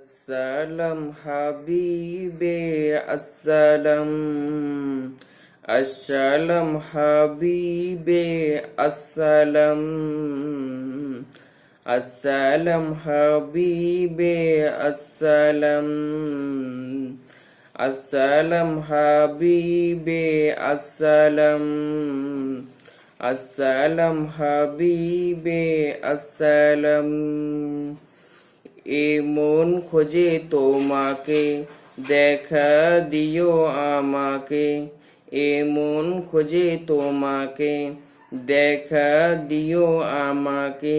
আসসালাম হাবিবে আসসালাম আসসালাম হাবিবে আসসালাম আসসালাম হাবিবে আসসালাম আসসালাম হাবিবে আসসালাম আসসালাম হাবিবে আসসালাম এ মন খোঁজে তোমাকে দেখা দিও আমাকে এ মন খোঁজে তোমাকে দেখা দিও আমাকে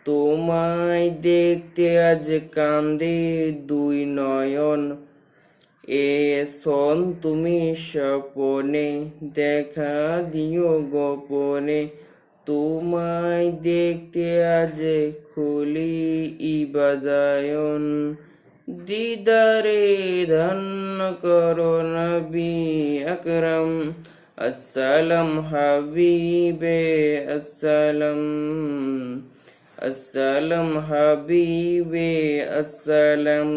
তোমায় দেখতে আজ কান্দে দুই নয়ন এসন তুমি স্বপনে দেখা দিও গোপনে তোমায় দেখতে আজ খুলি ইবাদায়ন দিদারে ধন্য করো নবী আকরম আসসালাম হাবিবে আসসালাম আসসালাম হাবিবে আসসালাম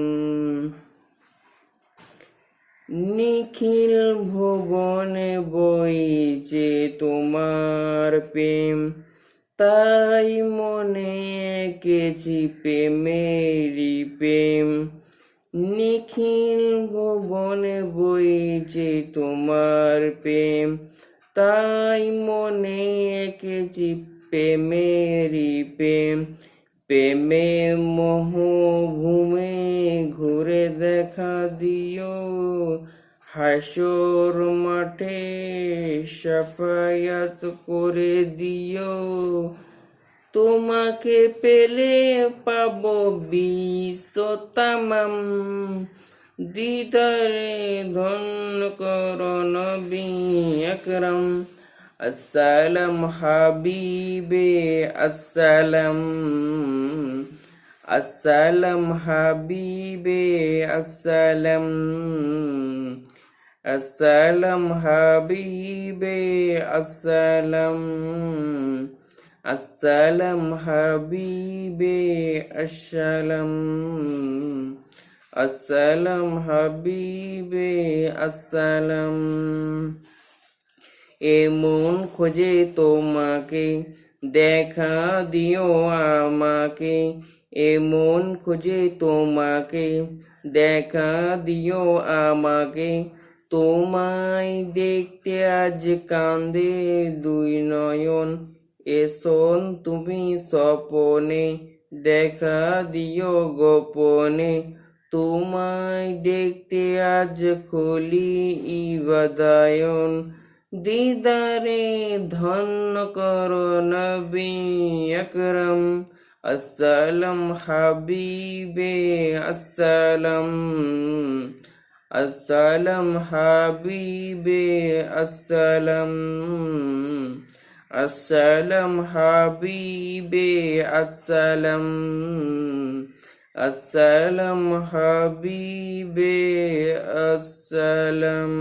নিখিল ভুবনে বইছে তোমার প্রেম তাই মনে এঁকেছি প্রেমেরই প্রেম নিখিল ভুবনে বইছে তোমার প্রেম তাই মনে এঁকেছি প্রেমেরই প্রেম প্রেমে মোহভূমে ঘুরে দেখা দিও হাসর মাঠে সাফায়াত করে দিও তোমাকে পেলে পাবো বিশ্বতামাম দিদারে ধন্য করো নবী আকরম আসসালাম হাবিবে আসসালাম আসসালাম হাবিবে আসসালাম আসসালাম হাবিবে আসসালাম আসসালাম হাবিবে আসসালাম আসসালাম হাবিবে আসসালাম এ মন খোঁজে তোমাকে দেখা দিও আমাকে এ মন খোঁজে তোমাকে দেখা দিও আমাকে তোমায় দেখতে আজ কান্দে দুই নয়ন এসন তুমি স্বপনে দেখা দিও গোপনে তোমায় দেখতে আজ খুলি ইবাদায়ন দিদারে ধন্য করো নবী আকরম আসসালাম হাবিবে আসসালাম আসসালাম হাবিবে আসসালাম আসসালাম হাবিবে আসসালাম আসসালাম হাবিবে আসসালাম